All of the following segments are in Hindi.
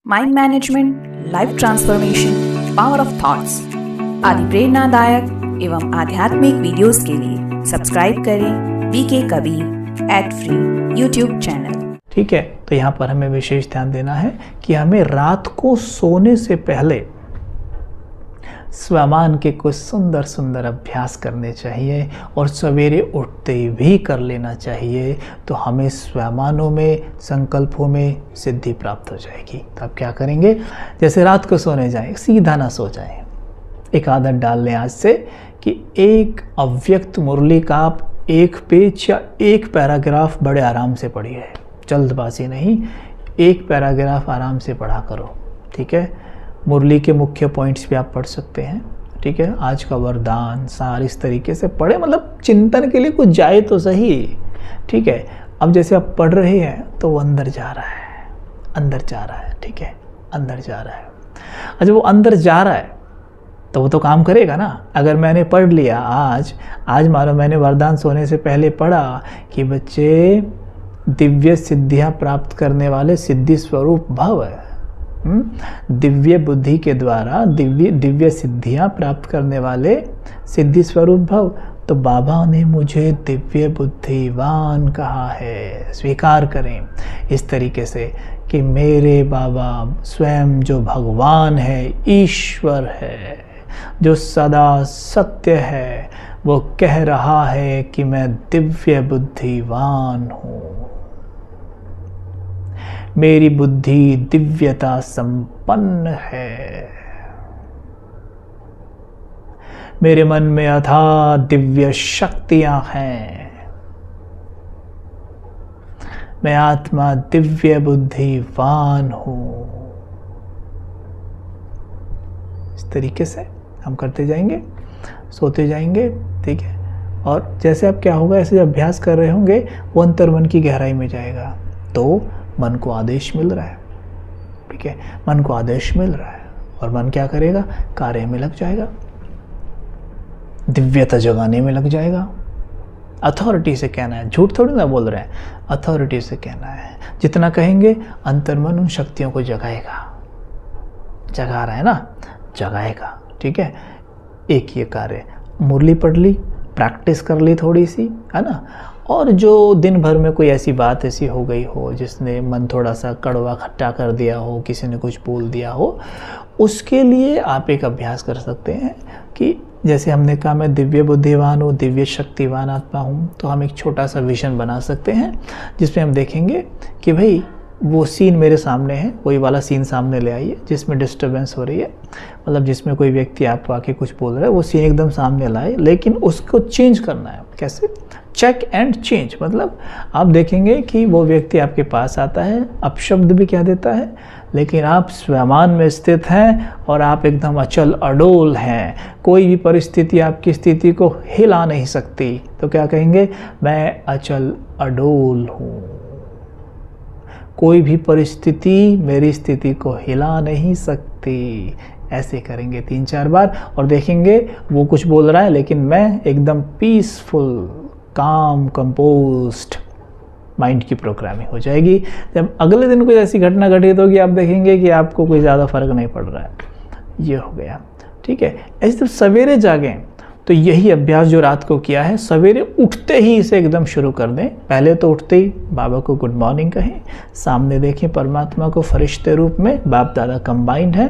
Mind management, life transformation, power of thoughts आदि प्रेरणादायक एवं आध्यात्मिक वीडियोस के लिए सब्सक्राइब करें VK Kabir @free YouTube channel. ठीक है, तो यहाँ पर हमें विशेष ध्यान देना है कि हमें रात को सोने से पहले स्वमान के कुछ सुंदर सुंदर अभ्यास करने चाहिए और सवेरे उठते ही भी कर लेना चाहिए, तो हमें स्वमानों में, संकल्पों में सिद्धि प्राप्त हो जाएगी। तो आप क्या करेंगे, जैसे रात को सोने जाएं, सीधा ना सो जाएं। एक आदत डाल लें आज से कि एक अव्यक्त मुरली का आप एक पेज या एक पैराग्राफ बड़े आराम से पढ़िए, जल्दबाजी नहीं, एक पैराग्राफ आराम से पढ़ा करो। ठीक है, मुरली के मुख्य पॉइंट्स भी आप पढ़ सकते हैं। ठीक है, आज का वरदान सार इस तरीके से पढ़े, मतलब चिंतन के लिए कुछ जाए तो सही। ठीक है, अब जैसे आप पढ़ रहे हैं तो वो अंदर जा रहा है, अंदर जा रहा है। ठीक है, अंदर जा रहा है। अच्छा, वो अंदर जा रहा है तो वो तो काम करेगा ना। अगर मैंने पढ़ लिया आज मानो मैंने वरदान सोने से पहले पढ़ा कि बच्चे दिव्य सिद्धियां प्राप्त करने वाले सिद्धि स्वरूप भव है, दिव्य बुद्धि के द्वारा दिव्य सिद्धियां प्राप्त करने वाले सिद्धि स्वरूप भव, तो बाबा ने मुझे दिव्य बुद्धिवान कहा है। स्वीकार करें इस तरीके से कि मेरे बाबा स्वयं जो भगवान है, ईश्वर है, जो सदा सत्य है, वो कह रहा है कि मैं दिव्य बुद्धिवान हूँ। मेरी बुद्धि दिव्यता संपन्न है। मेरे मन में अथाह दिव्य शक्तियां हैं। मैं आत्मा दिव्य बुद्धिवान हूं। इस तरीके से हम करते जाएंगे, सोते जाएंगे। ठीक है, और जैसे अब क्या होगा, ऐसे अभ्यास कर रहे होंगे, वो अंतर्मन की गहराई में जाएगा, तो मन को आदेश मिल रहा है। ठीक है, मन को आदेश मिल रहा है और मन क्या करेगा, कार्य में लग जाएगा, दिव्यता जगाने में लग जाएगा। अथॉरिटी से कहना है, झूठ थोड़ी ना बोल रहे हैं, अथॉरिटी से कहना है। जितना कहेंगे अंतर्मन उन शक्तियों को जगाएगा, जगा रहा है ना, जगाएगा। ठीक है, एक ये कार्य, मुरली पढ़ ली, प्रैक्टिस कर ली थोड़ी सी, है ना। और जो दिन भर में कोई ऐसी बात ऐसी हो गई हो जिसने मन थोड़ा सा कड़वा खट्टा कर दिया हो, किसी ने कुछ बोल दिया हो, उसके लिए आप एक अभ्यास कर सकते हैं कि जैसे हमने कहा मैं दिव्य बुद्धिवान हूँ, दिव्य शक्तिवान आत्मा हूँ, तो हम एक छोटा सा विजन बना सकते हैं जिसमें हम देखेंगे कि भाई वो सीन मेरे सामने है, वही वाला सीन सामने ले आइए जिसमें डिस्टर्बेंस हो रही है, मतलब जिसमें कोई व्यक्ति आपको आके कुछ बोल रहा है, वो सीन एकदम सामने लाए, लेकिन उसको चेंज करना है। कैसे? Check and change. मतलब आप देखेंगे कि वो व्यक्ति आपके पास आता है, अपशब्द भी कह देता है, लेकिन आप स्वमान में स्थित हैं और आप एकदम अचल अडोल हैं। कोई भी परिस्थिति आपकी स्थिति को हिला नहीं सकती। तो क्या कहेंगे, मैं अचल अडोल हूँ, कोई भी परिस्थिति मेरी स्थिति को हिला नहीं सकती। ऐसे करेंगे 3-4 बार और देखेंगे वो कुछ बोल रहा है, लेकिन मैं एकदम पीसफुल, काम, कंपोस्ट माइंड की प्रोग्रामिंग हो जाएगी। जब अगले दिन कोई ऐसी घटना घटित होगी, आप देखेंगे कि आपको कोई ज़्यादा फर्क नहीं पड़ रहा है। ये हो गया। ठीक है, ऐसे जब सवेरे जागें तो यही अभ्यास जो रात को किया है, सवेरे उठते ही इसे एकदम शुरू कर दें। पहले तो उठते ही बाबा को गुड मॉर्निंग कहें, सामने देखें परमात्मा को फरिश्ते रूप में, बाप दादा कंबाइंड है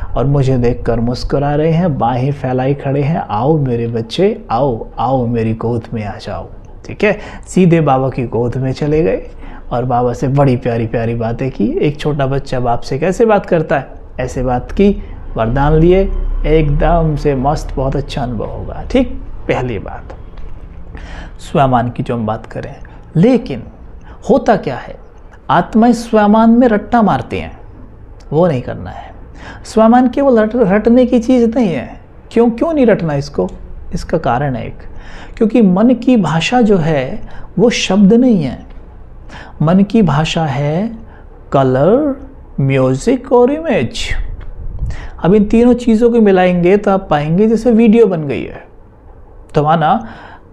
और मुझे देखकर मुस्कुरा रहे हैं, बाहें फैलाई खड़े हैं, आओ मेरे बच्चे, आओ आओ मेरी गोद में आ जाओ। ठीक है, सीधे बाबा की गोद में चले गए और बाबा से बड़ी प्यारी प्यारी बातें की। एक छोटा बच्चा बाप से कैसे बात करता है, ऐसे बात की, वरदान लिए, एकदम से मस्त, बहुत अच्छा अनुभव होगा। ठीक, पहली बात स्वमान की जो हम बात करें, लेकिन होता क्या है, आत्माएं स्वमान में रट्टा मारती हैं, वो नहीं करना है। स्वमान केवल रटने की चीज़ नहीं है। क्यों नहीं रटना इसको? इसका कारण है एक, क्योंकि मन की भाषा जो है वो शब्द नहीं है। मन की भाषा है कलर, म्यूजिक और इमेज। अब इन तीनों चीज़ों को मिलाएंगे तो आप पाएंगे जैसे वीडियो बन गई है। तो माना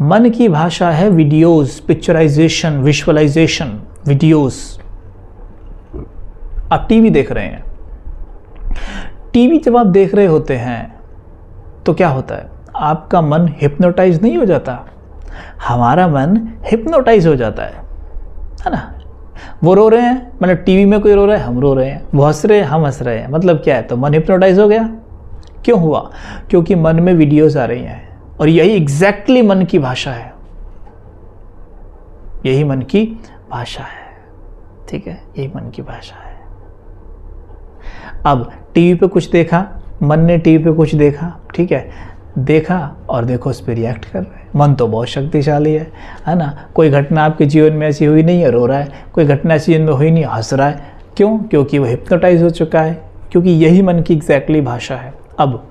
मन की भाषा है वीडियोस, पिक्चराइजेशन, विजुअलाइजेशन, वीडियोस। आप टीवी देख रहे हैं, टीवी जब आप देख रहे होते हैं तो क्या होता है, आपका मन हिप्नोटाइज नहीं हो जाता? हमारा मन हिप्नोटाइज हो जाता है ना। वो रो रहे हैं, मतलब टीवी में कोई रो रहा है, हम रो रहे हैं, वो हंस रहे हैं, हम हंस रहे हैं, मतलब क्या है, तो मन हिप्नोटाइज हो गया। क्यों हुआ? क्योंकि मन में वीडियोस आ रही हैं और यही एग्जैक्टली मन की भाषा है, यही मन की भाषा है, ठीक है, यही मन की भाषा है। अब टीवी पे कुछ देखा, मन ने टीवी पे कुछ देखा, ठीक है, देखा और देखो उस पर रिएक्ट कर रहे हैं। मन तो बहुत शक्तिशाली है ना। कोई घटना आपके जीवन में ऐसी हुई नहीं है, रो रहा है, कोई घटना ऐसी जीवन में हुई नहीं, हंस रहा है। क्यों? क्योंकि वो हिप्नोटाइज हो चुका है, क्योंकि यही मन की एग्जैक्टली भाषा है। अब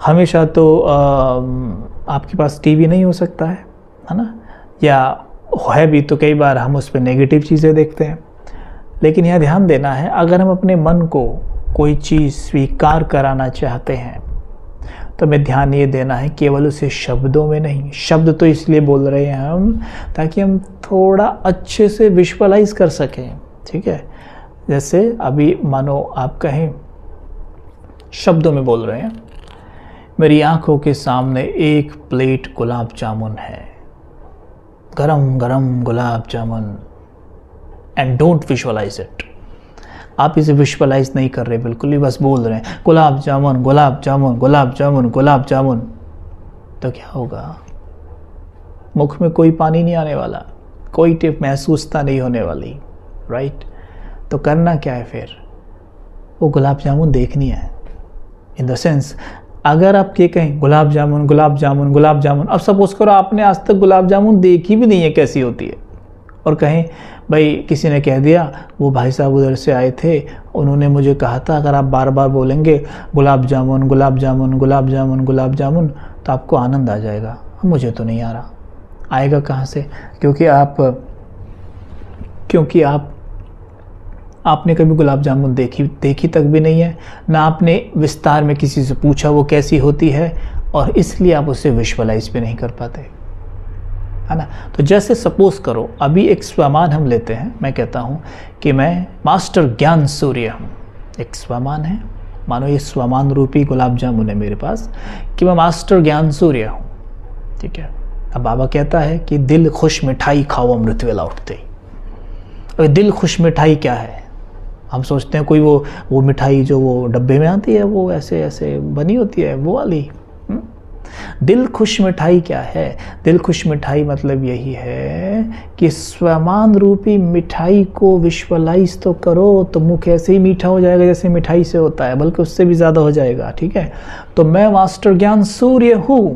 हमेशा तो आपके पास टीवी नहीं हो सकता है ना, या है भी तो कई बार हम उस पर नेगेटिव चीज़ें देखते हैं। लेकिन यह ध्यान देना है, अगर हम अपने मन को कोई चीज़ स्वीकार कराना चाहते हैं तो हमें ध्यान ये देना है केवल उसे शब्दों में नहीं। शब्द तो इसलिए बोल रहे हैं हम ताकि हम थोड़ा अच्छे से विजुअलाइज कर सकें, ठीक है। जैसे अभी मानो आप कहें, शब्दों में बोल रहे हैं, मेरी आंखों के सामने एक प्लेट गुलाब जामुन है, गरम गरम gulab jamun, and don't visualise it. आप इसे विजुअलाइज नहीं कर रहे, बिल्कुल ही बस बोल रहे हैं गुलाब जामुन गुलाब जामुन गुलाब जामुन गुलाब जामुन। तो क्या होगा? मुख में कोई पानी नहीं आने वाला, कोई टिप महसूसता नहीं होने वाली, राइट। तो करना क्या है फिर? वो गुलाब जामुन देखनी है। इन द सेंस, अगर आप ये कहें गुलाब जामुन गुलाब जामुन गुलाब जामुन, अब सपोज करो आपने आज तक गुलाब जामुन देखी भी नहीं है कैसी होती है, और कहें भाई किसी ने कह दिया, वो भाई साहब उधर से आए थे, उन्होंने मुझे कहा था अगर आप बार बार बोलेंगे गुलाब जामुन गुलाब जामुन गुलाब जामुन गुलाब जामुन तो आपको आनंद आ जाएगा। मुझे तो नहीं आ रहा, आएगा कहाँ से? क्योंकि आपने कभी गुलाब जामुन देखी तक भी नहीं है, ना आपने विस्तार में किसी से पूछा वो कैसी होती है, और इसलिए आप उसे विजुअलाइज भी नहीं कर पाते, है ना। तो जैसे सपोज करो अभी एक स्वमान हम लेते हैं, मैं कहता हूँ कि मैं मास्टर ज्ञान सूर्य हूँ। एक स्वमान है, मानो ये स्वमान रूपी गुलाब जामुन है मेरे पास, कि मैं मास्टर ज्ञान सूर्य हूँ, ठीक है। अब बाबा कहता है कि दिल खुश मिठाई खाओ अमृत वेला उठते ही। अब दिल खुश मिठाई क्या है? हम सोचते हैं कोई वो मिठाई जो वो डब्बे में आती है, वो ऐसे ऐसे बनी होती है, वो वाली। दिल खुश मिठाई क्या है? दिल खुश मिठाई मतलब यही है कि स्वमान रूपी मिठाई को विजुअलाइज तो करो, तो मुख ऐसे ही मीठा हो जाएगा जैसे मिठाई से होता है, बल्कि उससे भी ज़्यादा हो जाएगा, ठीक है। तो मैं मास्टर ज्ञान सूर्य हूँ,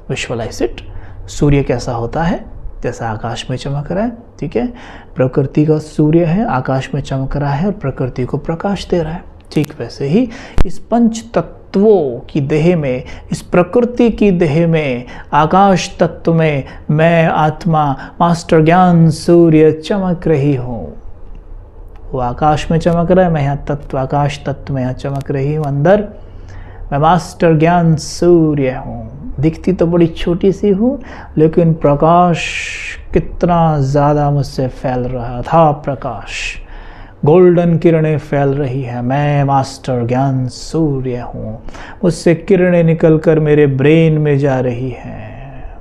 विजुअलाइज इट। सूर्य कैसा होता है? जैसा आकाश में चमक रहा है, ठीक है। प्रकृति का सूर्य है, आकाश में चमक रहा है और प्रकृति को प्रकाश दे रहा है। ठीक वैसे ही इस पंच तत्वों की देह में, इस प्रकृति की देह में, आकाश तत्व में मैं आत्मा मास्टर ज्ञान सूर्य चमक रही हूँ। वो आकाश में चमक रहा है, मैं यहाँ तत्व आकाश तत्व में यहाँ चमक रही हूँ। अंदर मैं मास्टर ज्ञान सूर्य हूँ। दिखती तो बड़ी छोटी सी हूँ, लेकिन प्रकाश कितना ज़्यादा मुझसे फैल रहा था। प्रकाश, गोल्डन किरणें फैल रही है। मैं मास्टर ज्ञान सूर्य हूँ। मुझसे किरणें निकलकर मेरे ब्रेन में जा रही हैं,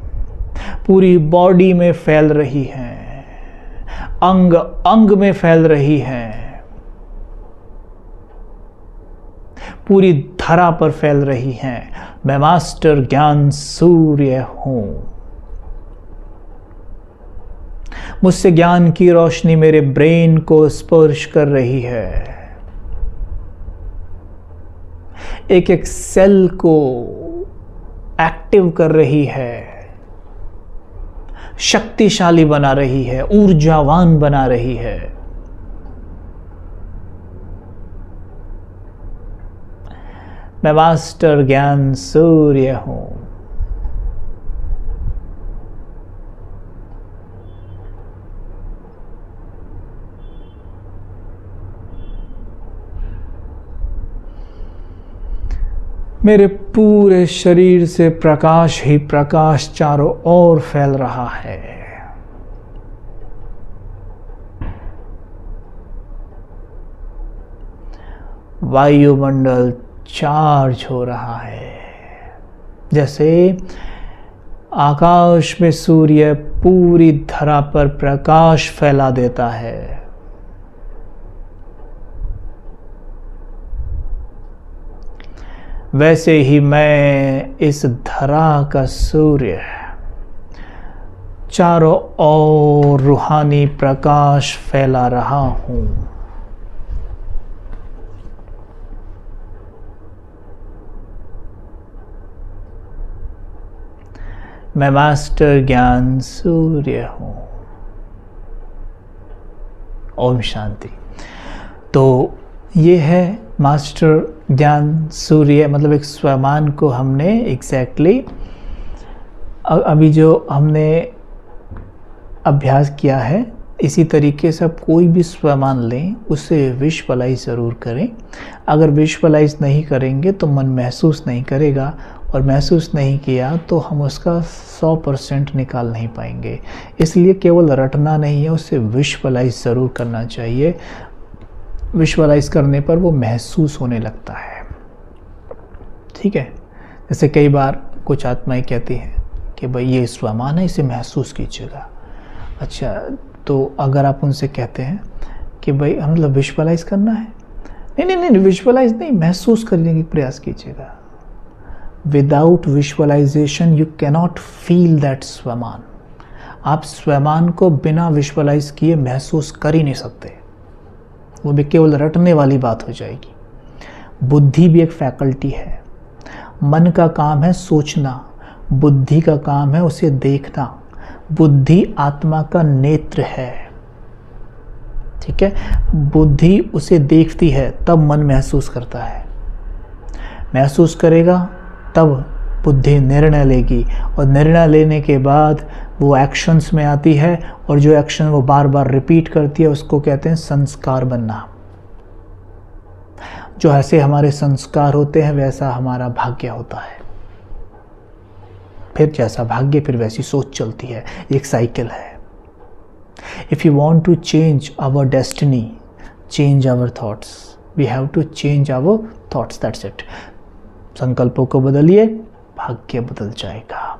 पूरी बॉडी में फैल रही हैं, अंग अंग में फैल रही हैं, पूरी धरा पर फैल रही हैं। मैं मास्टर ज्ञान सूर्य हूँ। मुझसे ज्ञान की रोशनी मेरे ब्रेन को स्पर्श कर रही है, एक एक सेल को एक्टिव कर रही है, शक्तिशाली बना रही है, ऊर्जावान बना रही है। मैं मास्टर ज्ञान सूर्य हूँ। मेरे पूरे शरीर से प्रकाश ही प्रकाश चारों ओर फैल रहा है। वायुमंडल चार्ज हो रहा है। जैसे आकाश में सूर्य पूरी धरा पर प्रकाश फैला देता है, वैसे ही मैं इस धरा का सूर्य चारों ओर रूहानी प्रकाश फैला रहा हूं। मैं मास्टर ज्ञान सूर्य हूं। ओम शांति। तो ये है मास्टर ज्ञान सूर्य, मतलब एक स्वमान को हमने एग्जैक्टली अभी जो हमने अभ्यास किया है, इसी तरीके से आप कोई भी स्वमान लें, उसे विजुअलाइज ज़रूर करें। अगर विजुअलाइज नहीं करेंगे तो मन महसूस नहीं करेगा, और महसूस नहीं किया तो हम उसका 100% निकाल नहीं पाएंगे। इसलिए केवल रटना नहीं है, उसे विजुअलाइज ज़रूर करना चाहिए। विजुअलाइज करने पर वो महसूस होने लगता है। ठीक है, जैसे कई बार कुछ आत्माएं कहती हैं कि भाई ये स्वमान है, इसे महसूस कीजिएगा। अच्छा, तो अगर आप उनसे कहते हैं कि भाई हम मतलब विजुअलाइज करना है, नहीं, विजुअलाइज नहीं, महसूस करने की प्रयास कीजिएगा। Without visualization you cannot feel that स्वमान। आप स्वमान को बिना विजुअलाइज किए महसूस कर ही नहीं सकते, वो भी केवल रटने वाली बात हो जाएगी। बुद्धि भी एक फैकल्टी है। मन का काम है सोचना, बुद्धि का काम है उसे देखना। बुद्धि आत्मा का नेत्र है। ठीक है, बुद्धि उसे देखती है, तब मन महसूस करता है। महसूस करेगा तब बुद्धि निर्णय लेगी, और निर्णय लेने के बाद वो एक्शंस में आती है, और जो एक्शन वो बार बार रिपीट करती है उसको कहते हैं संस्कार बनना। जो ऐसे हमारे संस्कार होते हैं वैसा हमारा भाग्य होता है। फिर जैसा भाग्य फिर वैसी सोच चलती है, एक साइकिल है। If you want to change our destiny, change our thoughts. We have to change our thoughts, that's it. संकल्पों को बदलिए, भाग्य बदल जाएगा।